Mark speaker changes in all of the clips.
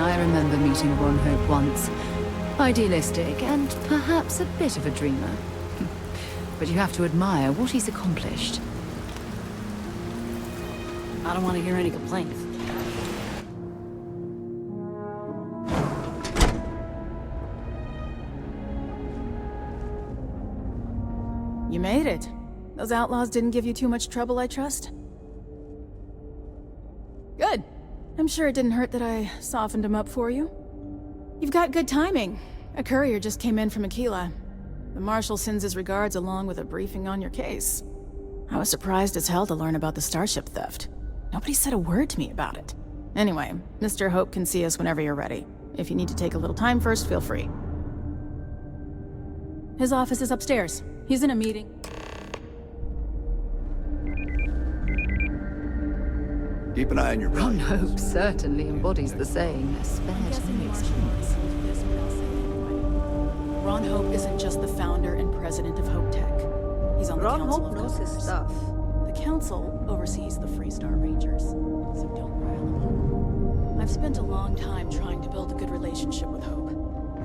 Speaker 1: I remember meeting Ron Hope once. Idealistic and perhaps a bit of a dreamer. But you have to admire what he's accomplished.
Speaker 2: I don't want to hear any complaints.
Speaker 3: You made it. Those outlaws didn't give you too much trouble, I trust? Good. I'm sure it didn't hurt that I softened them up for you. You've got good timing. A courier just came in from Aquila. The Marshal sends his regards along with a briefing on your case. I was surprised as hell to learn about the starship theft. Nobody said a word to me about it. Anyway, Mr. Hope can see us whenever you're ready. If you need to take a little time first, feel free. His office is upstairs. He's in a meeting.
Speaker 4: Keep an eye on your
Speaker 1: Ron
Speaker 4: valuables.
Speaker 1: Hope certainly embodies the saying, a spare no expense.
Speaker 3: Ron Hope isn't just the founder and president of Hope Tech. He's on the
Speaker 5: Ron
Speaker 3: Council
Speaker 5: Hope
Speaker 3: of
Speaker 5: knows his
Speaker 3: Governors.
Speaker 5: stuff.
Speaker 3: The Council oversees the Freestar Rangers, so don't rile him up. I've spent a long time trying to build a good relationship with Hope.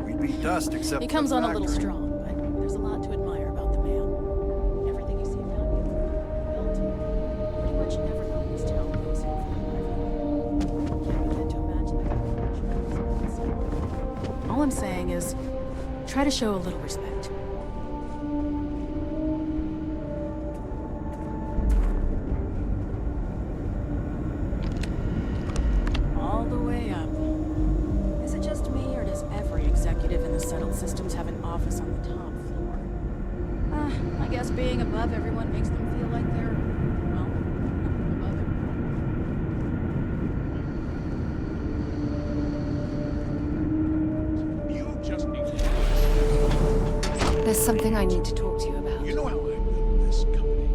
Speaker 4: We'd be dust except
Speaker 3: He
Speaker 4: for
Speaker 3: comes
Speaker 4: the
Speaker 3: on a little
Speaker 4: factory.
Speaker 3: strong, but there's a lot to admire about the man. Everything you see about him, built. Pretty much everyone's town knows him from the rival. Can't begin to imagine the kind of pressure he's facing. All I'm saying is, try to show a little respect. All the way up. Is it just me, or does every executive in the settled systems have an office on the top floor? I guess being above everyone makes them feel like they're, well, above everyone.
Speaker 6: You just need
Speaker 1: There's something I need to talk to you about.
Speaker 6: You know how I built this company?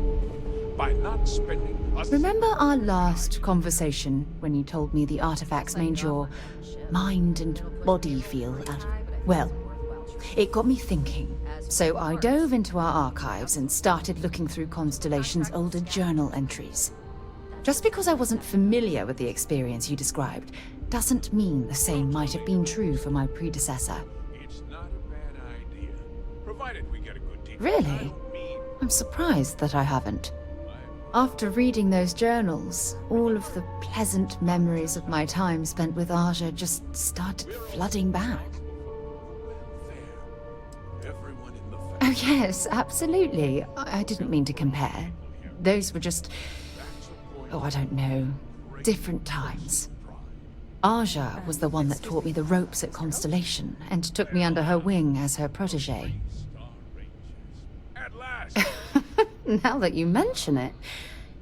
Speaker 6: By not spending a
Speaker 1: Remember our last conversation when you told me the artifacts made your mind and body feel at... Well, it got me thinking. So I dove into our archives and started looking through Constellation's older journal entries. Just because I wasn't familiar with the experience you described doesn't mean the same might have been true for my predecessor.
Speaker 6: It's not a bad idea, provided we get a good team.
Speaker 1: Really? I'm surprised that I haven't. After reading those journals, all of the pleasant memories of my time spent with Aja just started flooding back.
Speaker 6: Everyone in the
Speaker 1: Oh yes, absolutely. I didn't mean to compare. Those were just... oh, I don't know. Different times. Aja was the one that taught me the ropes at Constellation and took me under her wing as her protege.
Speaker 6: At last.
Speaker 1: Now that you mention it,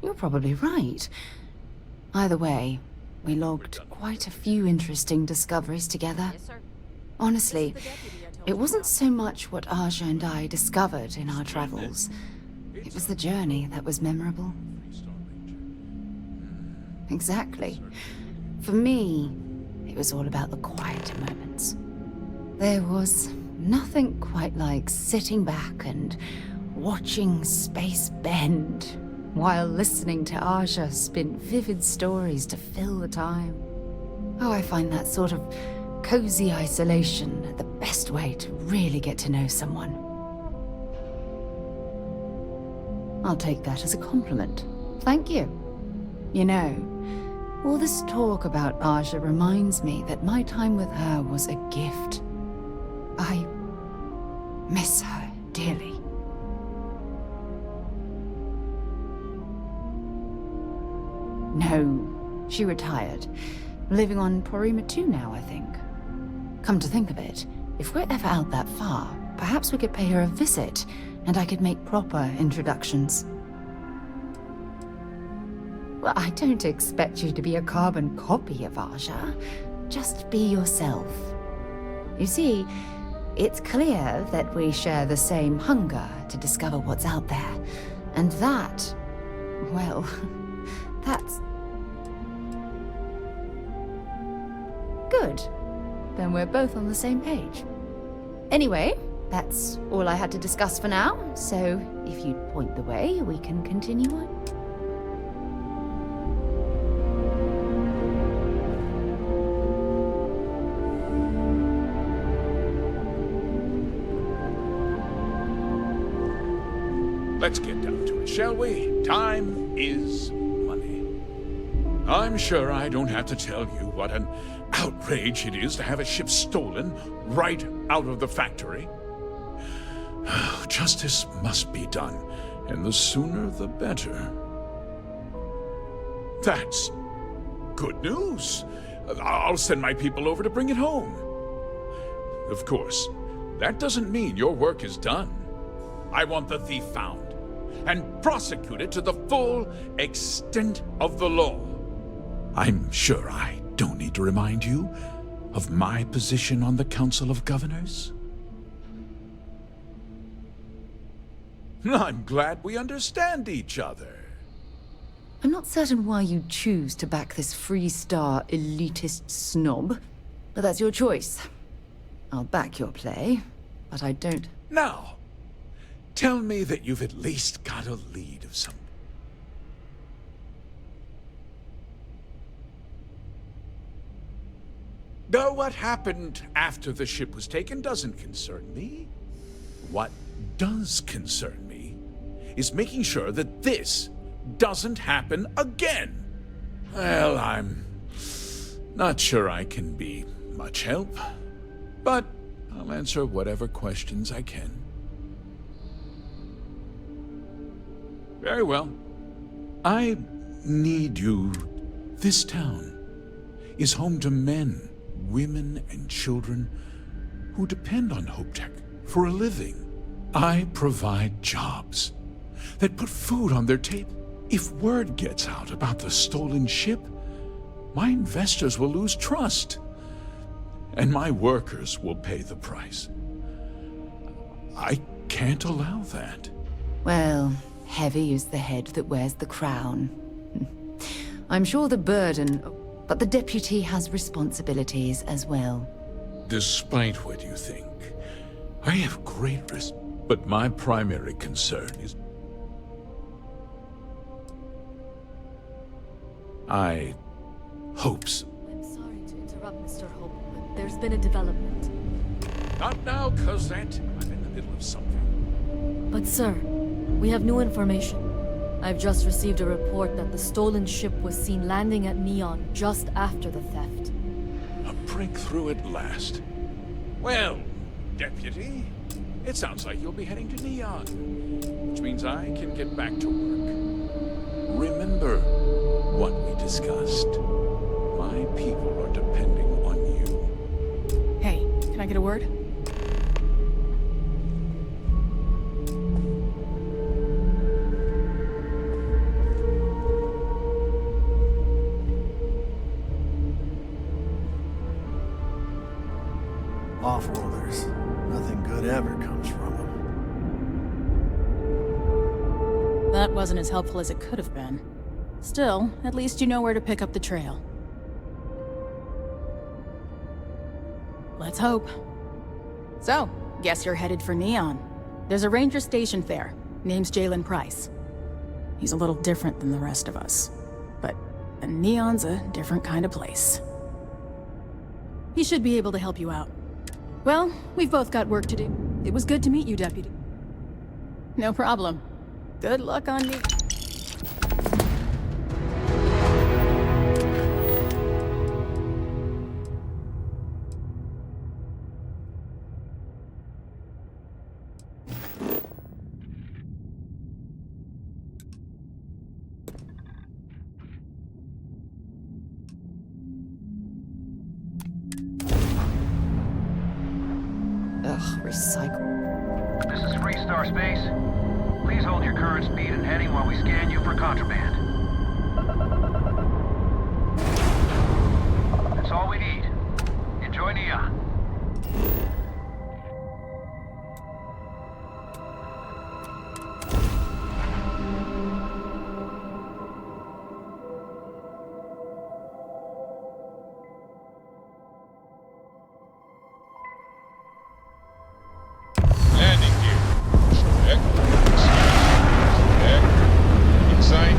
Speaker 1: you're probably right. Either way, we logged quite a few interesting discoveries together. Honestly, it wasn't so much what Aja and I discovered in our travels. It was the journey that was memorable. Exactly. For me, it was all about the quieter moments. There was nothing quite like sitting back and watching space bend while listening to Aja spin vivid stories to fill the time. Oh, I find that sort of cozy isolation the best way to really get to know someone. I'll take that as a compliment. Thank you. You know, all this talk about Aja reminds me that my time with her was a gift. I miss her dearly. No, she retired. Living on Porima 2 now, I think. Come to think of it, if we're ever out that far, perhaps we could pay her a visit, and I could make proper introductions. Well, I don't expect you to be a carbon copy of Aja. Just be yourself. You see, it's clear that we share the same hunger to discover what's out there. And that, well, that's... good. Then we're both on the same page. Anyway, that's all I had to discuss for now, so if you'd point the way, we can continue on.
Speaker 6: let's get down to it, shall we? Time is money. I'm sure I don't have to tell you what an outrage it is to have a ship stolen right out of the factory. Justice must be done, and the sooner the better. That's good news. I'll send my people over to bring it home. Of course, that doesn't mean your work is done. I want the thief found and prosecuted to the full extent of the law. I'm sure I don't need to remind you of my position on the Council of Governors. I'm glad we understand each other.
Speaker 1: I'm not certain why you choose to back this free-star elitist snob, but that's your choice. I'll back your play, but I don't...
Speaker 6: Now, tell me that you've at least got a lead of some... Though what happened after the ship was taken doesn't concern me. What does concern me is making sure that this doesn't happen again. Well, I'm not sure I can be much help, but I'll answer whatever questions I can. Very well. I need you. This town is home to men, women, and children who depend on HopeTech for a living. I provide jobs that put food on their table. If word gets out about the stolen ship, my investors will lose trust, and my workers will pay the price. I can't allow that.
Speaker 1: Well, heavy is the head that wears the crown. I'm sure the burden... but the deputy has responsibilities as well.
Speaker 6: Despite what you think, I have great risk, but my primary concern is... I hope so.
Speaker 5: I'm sorry to interrupt, Mr. Hope, but there's been a development.
Speaker 6: Not now, Cosette. I'm in the middle of something.
Speaker 5: But sir, we have new information. I've just received a report that the stolen ship was seen landing at Neon just after the theft.
Speaker 6: A breakthrough at last. Well, Deputy, it sounds like you'll be heading to Neon, which means I can get back to work. Remember what we discussed. My people are depending on you.
Speaker 3: Hey, can I get a word?
Speaker 4: Off-worlders. Nothing good ever comes from them.
Speaker 3: That wasn't as helpful as it could have been. Still, at least you know where to pick up the trail. Let's hope. So, guess you're headed for Neon. There's a ranger stationed there. Name's Jalen Price. He's a little different than the rest of us. But Neon's a different kind of place. He should be able to help you out. Well, we've both got work to do. It was good to meet you, Deputy. No problem. Good luck on me.
Speaker 1: Ugh, recycle.
Speaker 7: This is Freestar Space. Please hold your current speed and heading while we scan you for contraband. That's all we need. Enjoy Neon.
Speaker 6: Landing gear. Check. Check. Inside.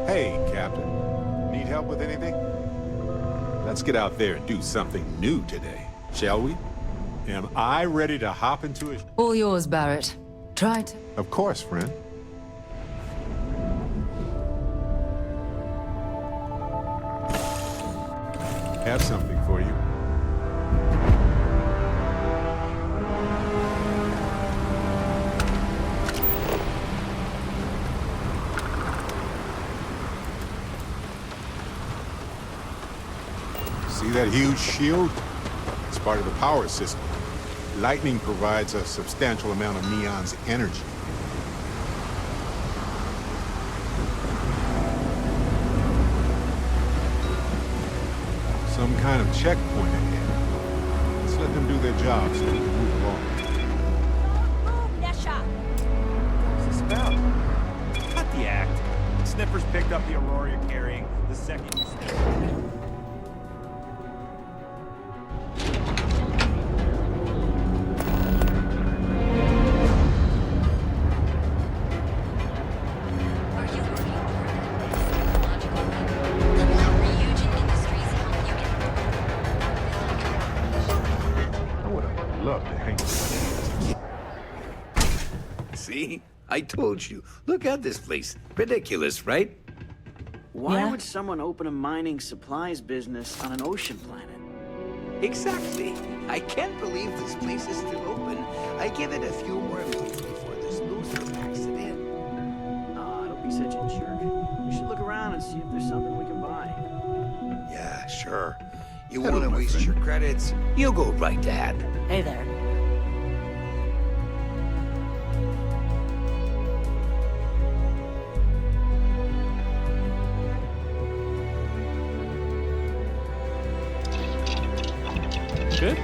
Speaker 8: Hey, Captain. Need help with anything? Let's get out there and do something new today, shall we? Am I ready to hop into it?
Speaker 1: All yours, Barrett. Try to...
Speaker 8: Of course, friend. Have something for you. See that huge shield? It's part of the power system. Lightning provides a substantial amount of Neon's energy. Some kind of checkpoint ahead. Let's let them do their job so we can move along.
Speaker 9: What's this about? Cut the act. Sniffers picked up the Aurora you're carrying the second you sniffed.
Speaker 10: See? I told you. Look at this place. Ridiculous, right?
Speaker 2: Why
Speaker 1: Yeah.
Speaker 2: would someone open a mining supplies business on an ocean planet?
Speaker 10: Exactly. I can't believe this place is still open. I give it a few more months before this loser packs it in.
Speaker 2: Aw, don't be such a jerk. We should look around and see if there's something we can buy.
Speaker 10: Yeah, sure. You want to waste your credits? You go right ahead.
Speaker 2: Hey there.
Speaker 9: Good?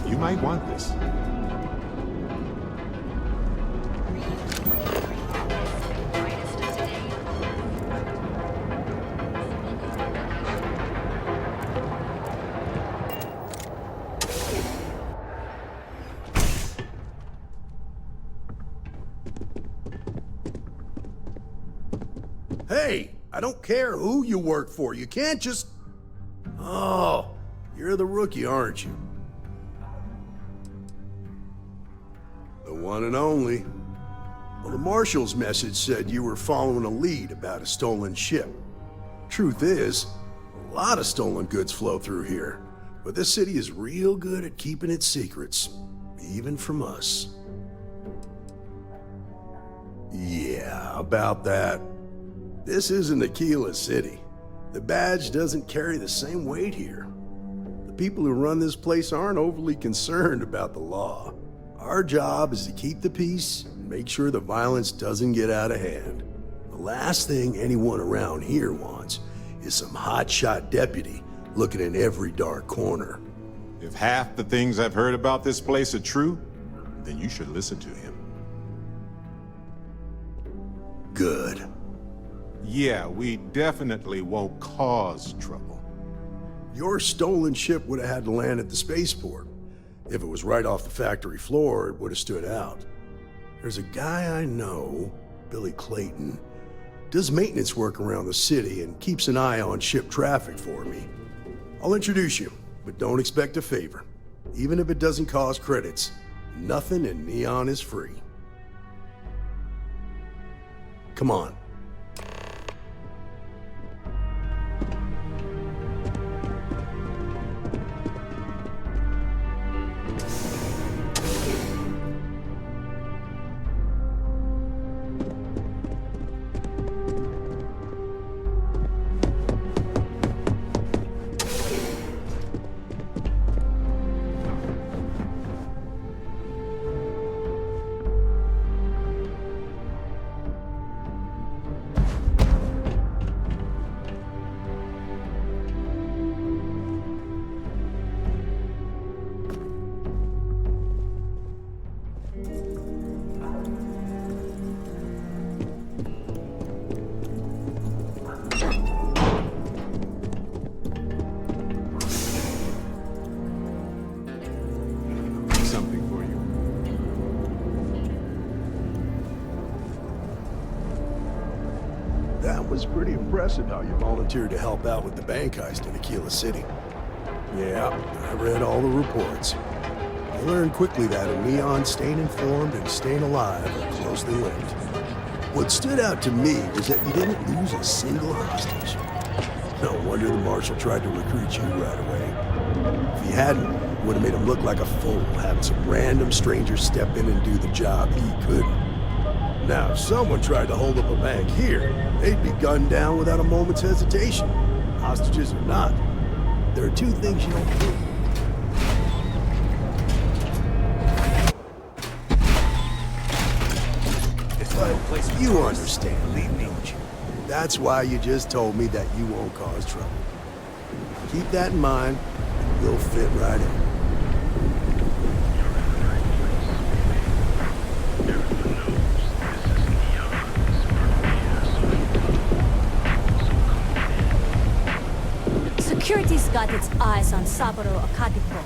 Speaker 8: You might want this.
Speaker 4: Hey, I don't care who you work for. You can't just... Oh, you're the rookie, aren't you? The one and only. Well, the Marshal's message said you were following a lead about a stolen ship. Truth is, a lot of stolen goods flow through here, but this city is real good at keeping its secrets, even from us. Yeah, about that. This isn't Aquila City. The badge doesn't carry the same weight here. The people who run this place aren't overly concerned about the law. Our job is to keep the peace and make sure the violence doesn't get out of hand. The last thing anyone around here wants is some hotshot deputy looking in every dark corner.
Speaker 8: If half the things I've heard about this place are true, then you should listen to him.
Speaker 4: Good.
Speaker 8: Yeah, we definitely won't cause trouble.
Speaker 4: Your stolen ship would have had to land at the spaceport. If it was right off the factory floor, it would have stood out. There's a guy I know, Billy Clayton, does maintenance work around the city and keeps an eye on ship traffic for me. I'll introduce you, but don't expect a favor. Even if it doesn't cost credits, nothing in Neon is free. Come on. was pretty impressive how you volunteered to help out with the bank heist in Aquila City. Yeah, I read all the reports. I learned quickly that a Neon staying informed and staying alive are closely linked. What stood out to me was that you didn't lose a single hostage. No wonder the Marshal tried to recruit you right away. If he hadn't, it would have made him look like a fool, having some random stranger step in and do the job he couldn't. Now, if someone tried to hold up a bank here, they'd be gunned down without a moment's hesitation. Hostages or not. There are two things you don't do. But you understand, don't you? That's why you just told me that you won't cause trouble. Keep that in mind, and we'll fit right in.
Speaker 11: Security's got its eyes on Saburo Akadipo.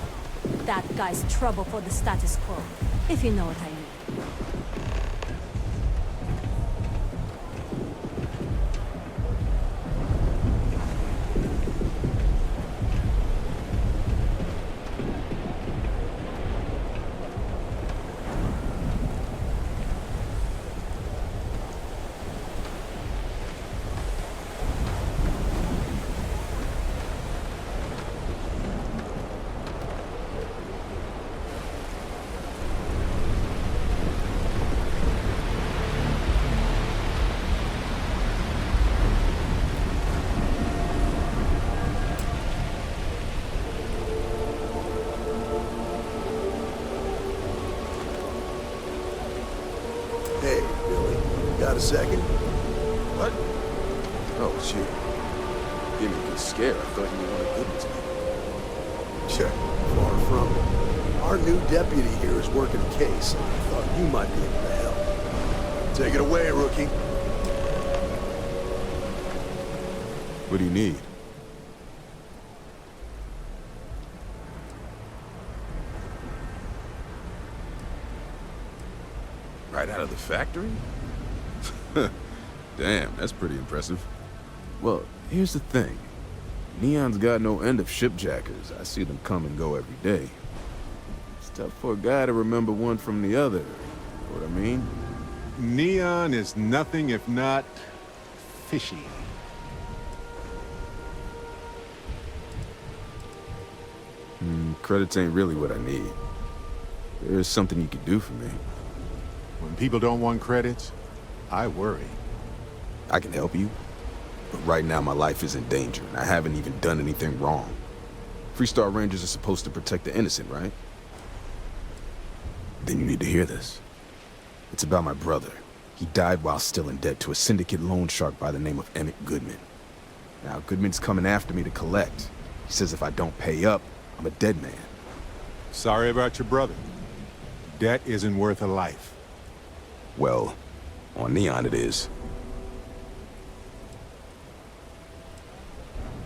Speaker 11: That guy's trouble for the status quo, if you know what I mean. Hey, Billy, got a second?
Speaker 12: What? Oh, shit. Gave me a good scare. I thought you were one of Goodman's men.
Speaker 4: Sure, far from it. Our new deputy here is working a case, and I thought you might be able to help. Take it away, rookie.
Speaker 12: What do you need? Right out of the factory? Damn, that's pretty impressive. Well, here's the thing. Neon's got no end of shipjackers. I see them come and go every day. It's tough for a guy to remember one from the other. Know what I mean?
Speaker 8: Neon is nothing if not fishy.
Speaker 12: Credits ain't really what I need. There's something you could do for me.
Speaker 8: When people don't want credits, I worry.
Speaker 12: I can help you, but right now my life is in danger, and I haven't even done anything wrong. Freestar Rangers are supposed to protect the innocent, right? Then you need to hear this. It's about my brother. He died while still in debt to a syndicate loan shark by the name of Emmett Goodman. Now, Goodman's coming after me to collect. He says if I don't pay up, I'm a dead man.
Speaker 8: Sorry about your brother. Debt isn't worth a life.
Speaker 12: Well, on Neon it is.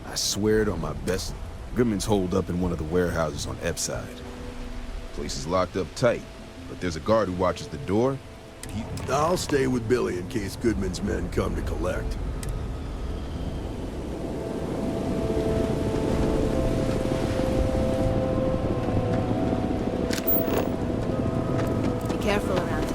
Speaker 12: I swear it on my best. Goodman's holed up in one of the warehouses on Epside. Place is locked up tight, but there's a guard who watches the door.
Speaker 4: I'll stay with Billy in case Goodman's men come to collect.
Speaker 1: Be careful around here.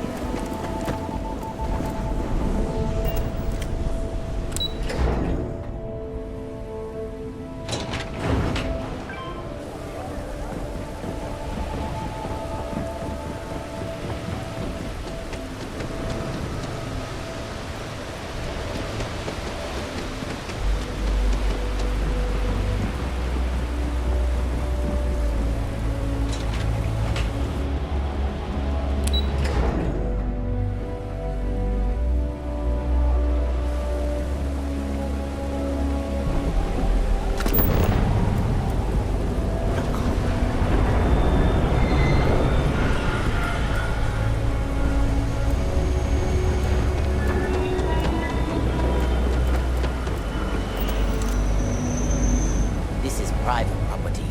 Speaker 13: Private property.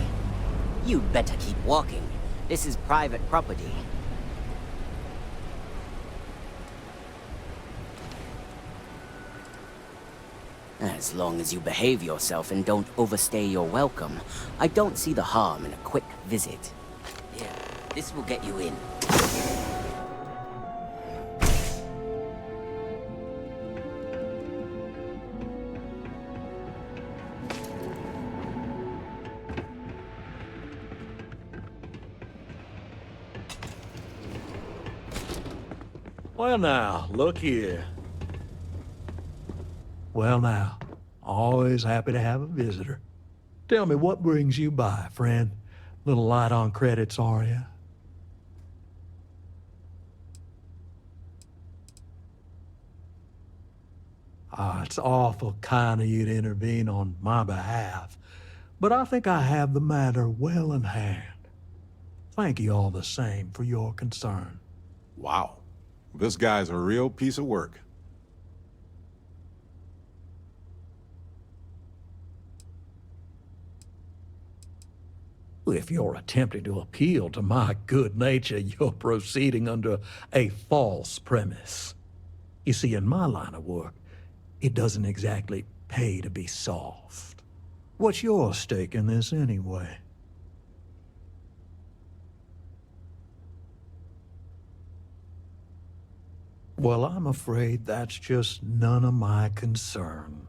Speaker 13: You better keep walking. This is private property. As long as you behave yourself and don't overstay your welcome, I don't see the harm in a quick visit. Here, this will get you in.
Speaker 14: Well now, look here. Well now, always happy to have a visitor. Tell me, what brings you by, friend? Little light on credits, are you? It's awful kind of you to intervene on my behalf, but I think I have the matter well in hand. Thank you all the same for your concern.
Speaker 8: Wow. This guy's a real piece of work.
Speaker 14: If you're attempting to appeal to my good nature, you're proceeding under a false premise. You see, in my line of work, it doesn't exactly pay to be soft. What's your stake in this anyway? Well, I'm afraid that's just none of my concern.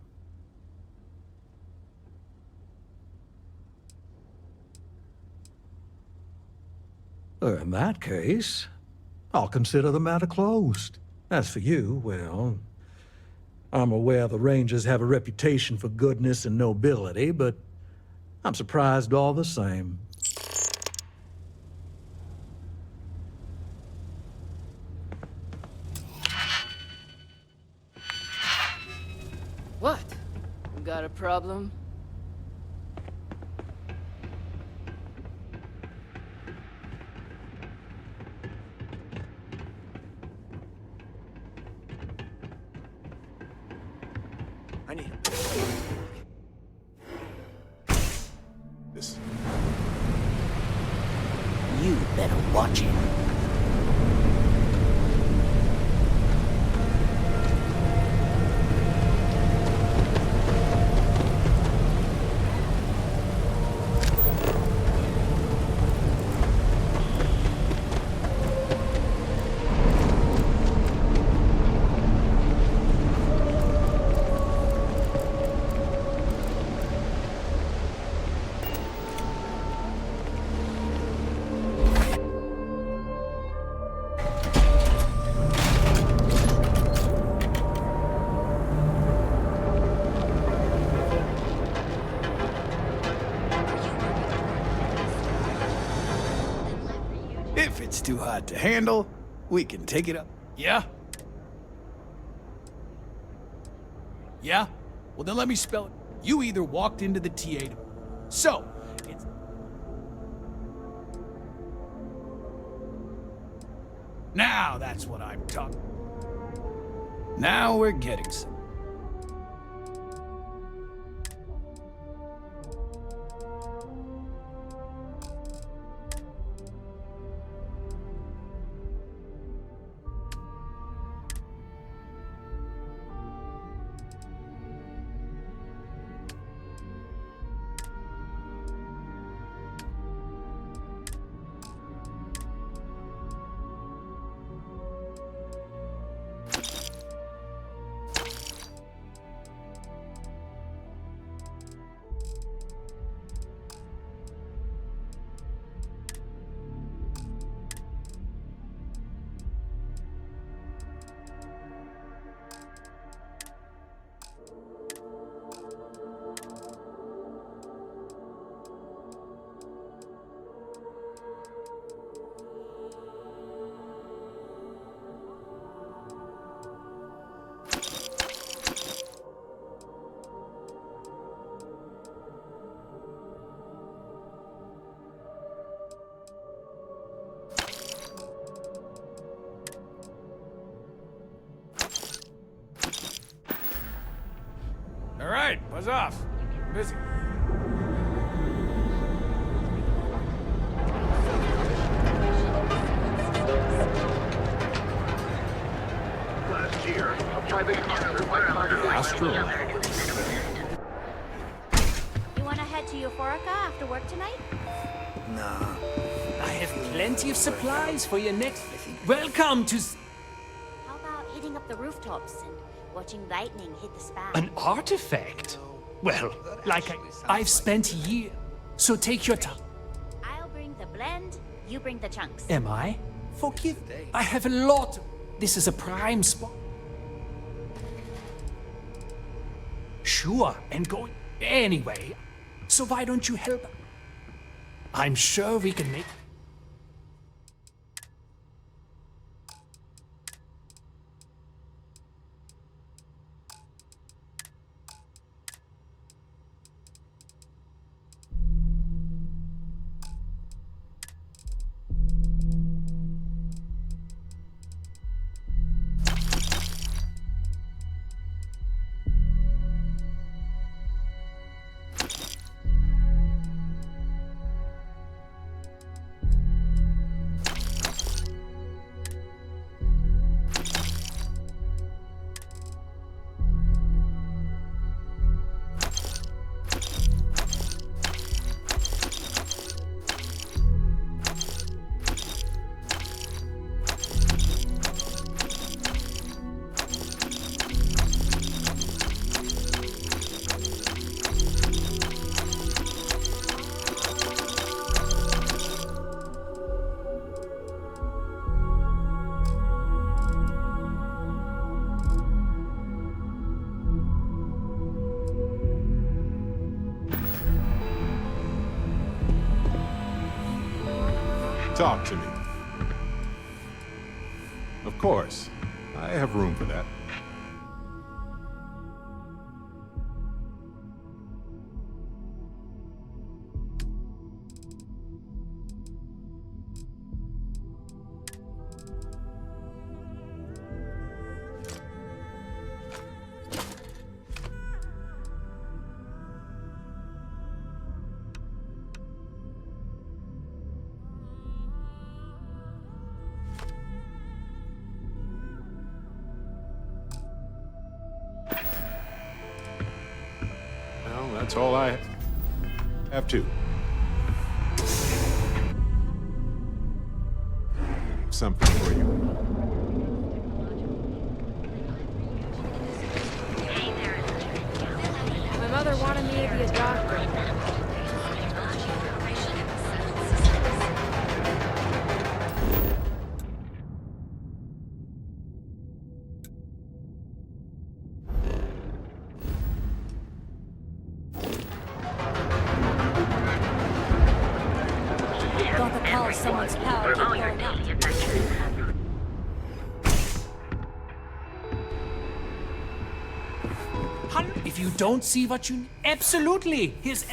Speaker 14: In that case, I'll consider the matter closed. As for you, well, I'm aware the Rangers have a reputation for goodness and nobility, but I'm surprised all the same.
Speaker 15: What? Got a problem?
Speaker 2: I need
Speaker 8: This.
Speaker 13: You better watch it.
Speaker 10: If it's too hot to handle, we can take it up. Yeah? Yeah? Well, then let me spell it. You either walked into the TA to... So, it's... Now that's what I'm talking... Now we're getting some. All right, buzz off. I'm busy.
Speaker 7: Last year, a private user went out.
Speaker 8: Astro.
Speaker 11: work tonight?
Speaker 16: Nah. I have plenty of supplies for your next... Welcome to...
Speaker 11: How about hitting up the rooftops and watching lightning hit the span?
Speaker 16: An artifact? Well, like I've spent years. So take your time.
Speaker 11: I'll bring the blend, you bring the chunks.
Speaker 16: Am I? Forgive. I have a lot. This is a prime spot. Sure, and going anyway. So why don't you help? I'm sure we can make...
Speaker 8: Talk to me. Of course. I have room for that. That's all I have to. Something for you.
Speaker 15: My mother wanted me to be a doctor.
Speaker 11: Someone's power keep going up.
Speaker 16: If you don't see what you... Absolutely! Here's...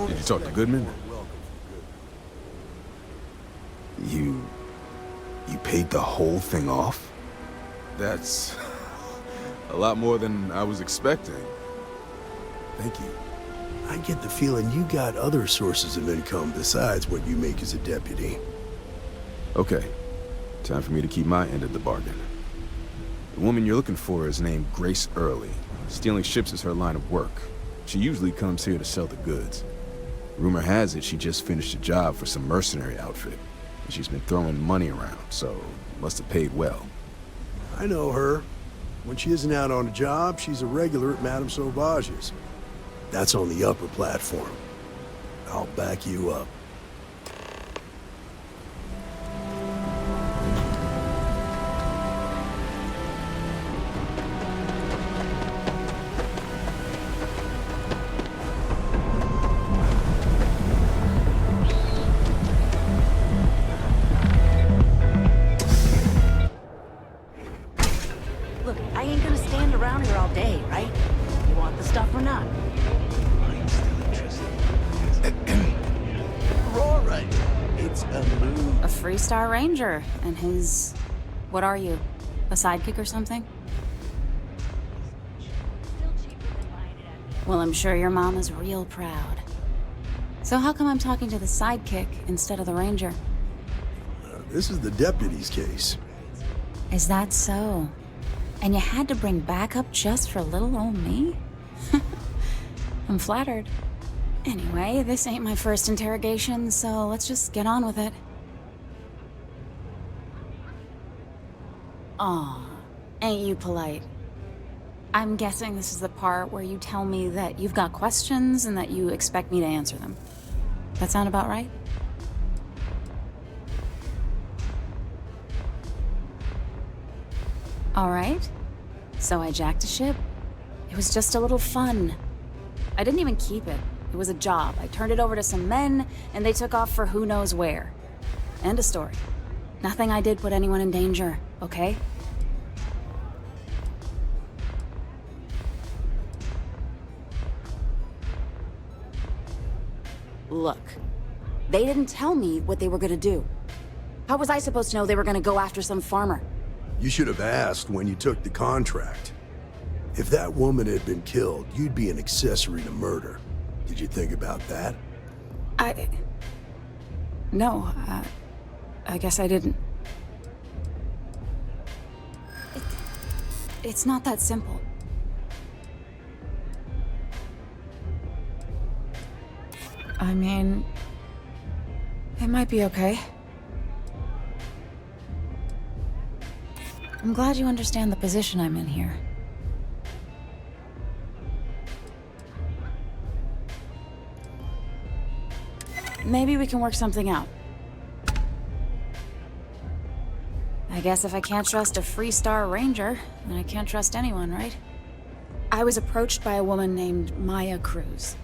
Speaker 12: Did you talk to Goodman? You paid the whole thing off? That's a lot more than I was expecting. Thank you.
Speaker 4: I get the feeling you got other sources of income besides what you make as a deputy.
Speaker 12: Okay, time for me to keep my end of the bargain. The woman you're looking for is named Grace Early. Stealing ships is her line of work. She usually comes here to sell the goods. Rumor has it she just finished a job for some mercenary outfit. And she's been throwing money around, so must have paid well.
Speaker 4: I know her. When she isn't out on a job, she's a regular at Madame Sauvage's. That's on the upper platform. I'll back you up.
Speaker 17: Look, I ain't gonna stand around here all day, right? You want the stuff or not?
Speaker 10: I'm still interested. Aurora, it's a move.
Speaker 11: A Freestar Ranger, and his... what are you? A sidekick or something? Well, I'm sure your mom is real proud. So how come I'm talking to the sidekick instead of the ranger?
Speaker 4: This is the deputy's case.
Speaker 11: Is that so? And you had to bring backup just for little old me? I'm flattered. Anyway, this ain't my first interrogation, so let's just get on with it. Aw, ain't you polite? I'm guessing this is the part where you tell me that you've got questions and that you expect me to answer them. That sound about right? All right. So I jacked a ship. It was just a little fun. I didn't even keep it. It was a job. I turned it over to some men, and they took off for who knows where. End of story. Nothing I did put anyone in danger, okay? Look, they didn't tell me what they were gonna do. How was I supposed to know they were gonna go after some farmer?
Speaker 4: You should have asked when you took the contract. If that woman had been killed, you'd be an accessory to murder. Did you think about that?
Speaker 11: No, I guess I didn't. It's not that simple. I mean, it might be okay. I'm glad you understand the position I'm in here. Maybe we can work something out. I guess if I can't trust a Freestar Ranger, then I can't trust anyone, right? I was approached by a woman named Maya Cruz.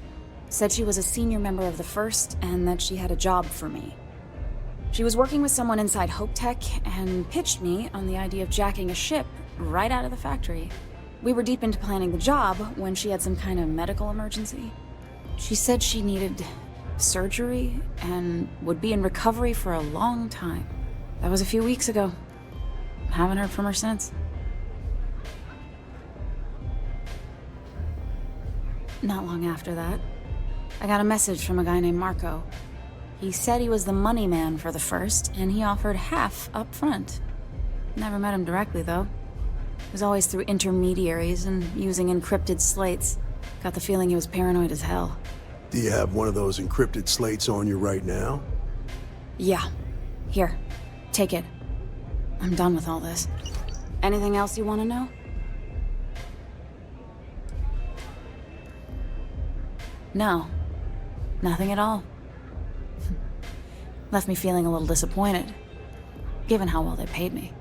Speaker 11: Said she was a senior member of the First and that she had a job for me. She was working with someone inside Hope Tech and pitched me on the idea of jacking a ship right out of the factory. We were deep into planning the job when she had some kind of medical emergency. She said she needed surgery and would be in recovery for a long time. That was a few weeks ago. Haven't heard from her since. Not long after that, I got a message from a guy named Marco. He said he was the money man for the First, and he offered half up front. Never met him directly, though. It was always through intermediaries and using encrypted slates. Got the feeling he was paranoid as hell.
Speaker 4: Do you have one of those encrypted slates on you right now?
Speaker 11: Yeah. Here. Take it. I'm done with all this. Anything else you want to know? No. Nothing at all. Left me feeling a little disappointed, given how well they paid me.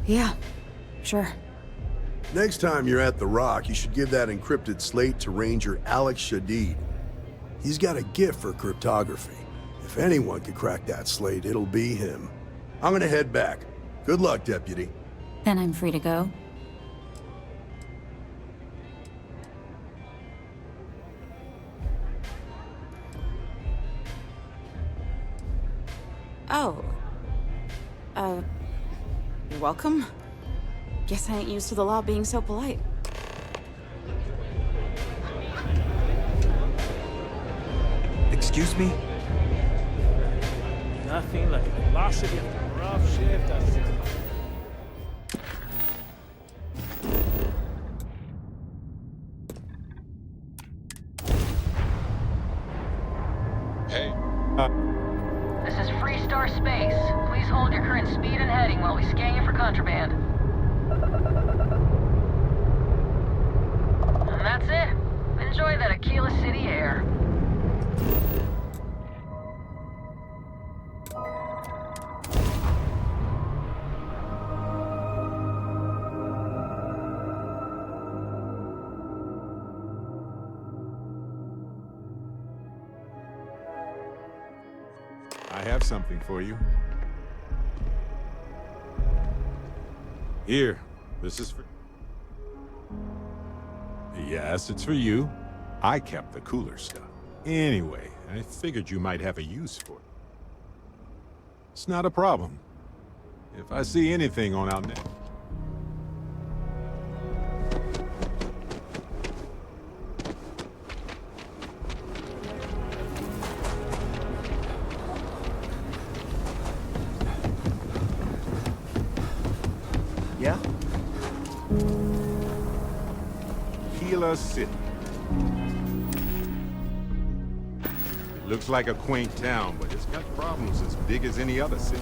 Speaker 11: Yeah, sure.
Speaker 4: Next time you're at the Rock, you should give that encrypted slate to Ranger Alex Shadid. He's got a gift for cryptography. If anyone could crack that slate, it'll be him. I'm gonna head back. Good luck, Deputy.
Speaker 11: Then I'm free to go. welcome. Guess I ain't used to the law being so polite.
Speaker 16: Excuse me?
Speaker 2: Nothing like a velocity after a rough shift.
Speaker 8: Hey.
Speaker 7: This is Freestar Space. Please hold your current speed and heading while we scan you for contraband. And that's it. Enjoy that Aquila City air.
Speaker 8: I have something for you. Here, this is for... Yes, it's for you. I kept the cooler stuff. Anyway, I figured you might have a use for it. It's not a problem. If I see anything on our net...
Speaker 2: Yeah?
Speaker 8: Aquila City. It looks like a quaint town, but it's got problems as big as any other city.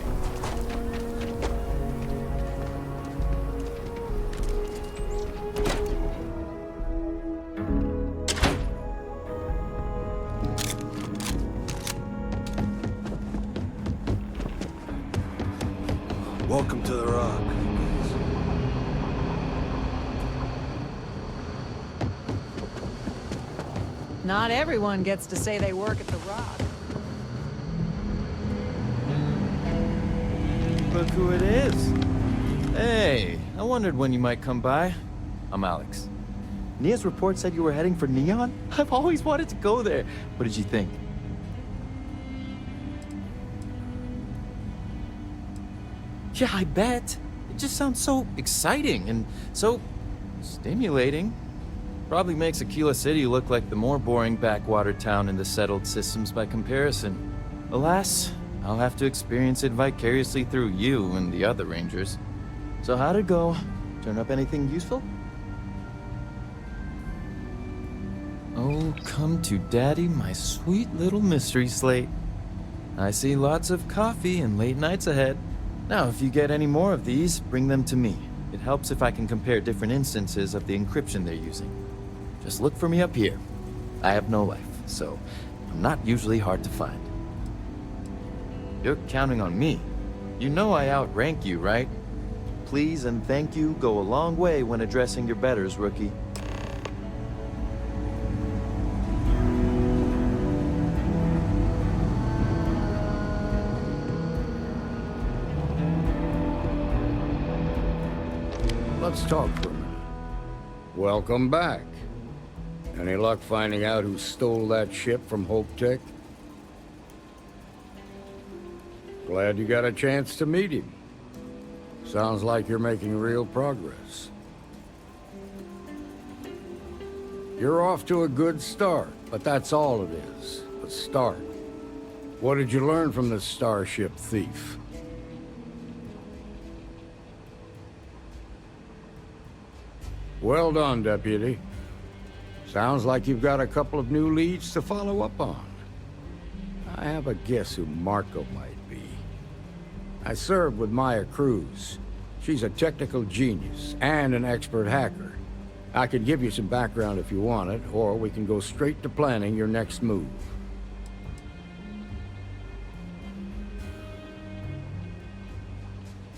Speaker 10: Welcome to the Rock.
Speaker 18: Not everyone gets to say they work at the Rock.
Speaker 2: Look who it is.
Speaker 19: Hey, I wondered when you might come by. I'm Alex. Nia's report said you were heading for Neon? I've always wanted to go there. What did you think? Yeah, I bet. It just sounds so exciting and so stimulating. Probably makes Aquila City look like the more boring backwater town in the settled systems by comparison. Alas, I'll have to experience it vicariously through you and the other rangers. So how'd it go? Turn up anything useful? Oh, come to daddy, my sweet little mystery slate. I see lots of coffee and late nights ahead. Now, if you get any more of these, bring them to me. It helps if I can compare different instances of the encryption they're using. Just look for me up here. I have no life, so I'm not usually hard to find. You're counting on me. You know I outrank you, right? Please and thank you go a long way when addressing your betters, rookie.
Speaker 20: Let's talk for a minute. Welcome back. Any luck finding out who stole that ship from Hope Tech? Glad you got a chance to meet him. Sounds like you're making real progress. You're off to a good start, but that's all it is, a start. What did you learn from this starship thief? Well done, Deputy. Sounds like you've got a couple of new leads to follow up on. I have a guess who Marco might be. I served with Maya Cruz. She's a technical genius and an expert hacker. I could give you some background if you want it, or we can go straight to planning your next move.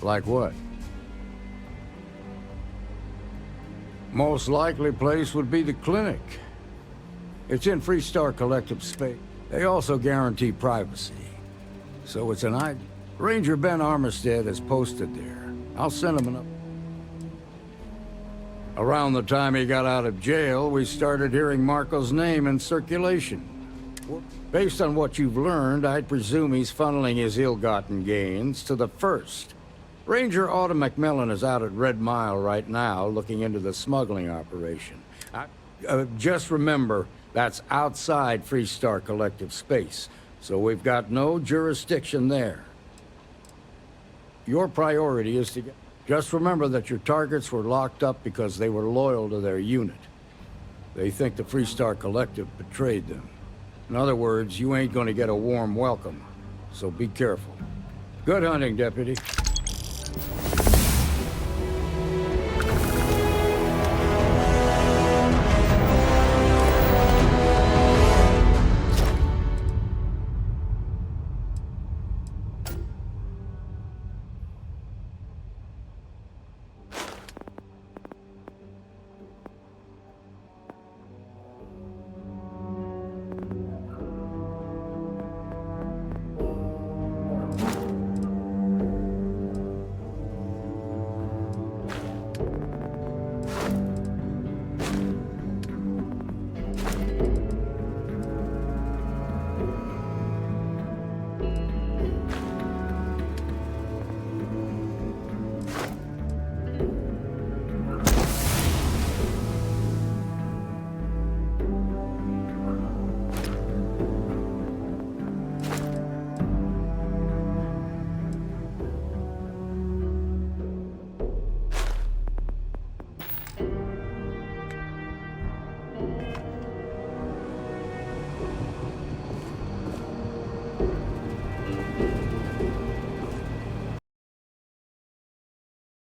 Speaker 20: Like what? Most likely place would be the clinic. It's in Freestar Collective space. They also guarantee privacy. So it's an idea. Ranger Ben Armistead is posted there. I'll send him an up. Around the time he got out of jail, we started hearing Marco's name in circulation. Based on what you've learned, I'd presume he's funneling his ill-gotten gains to the first. Ranger Autumn McMillan is out at Red Mile right now looking into the smuggling operation. Just remember, that's outside Freestar Collective space, so we've got no jurisdiction there. Your priority is to get... Just remember that your targets were locked up because they were loyal to their unit. They think the Freestar Collective betrayed them. In other words, you ain't gonna get a warm welcome, so be careful. Good hunting, Deputy.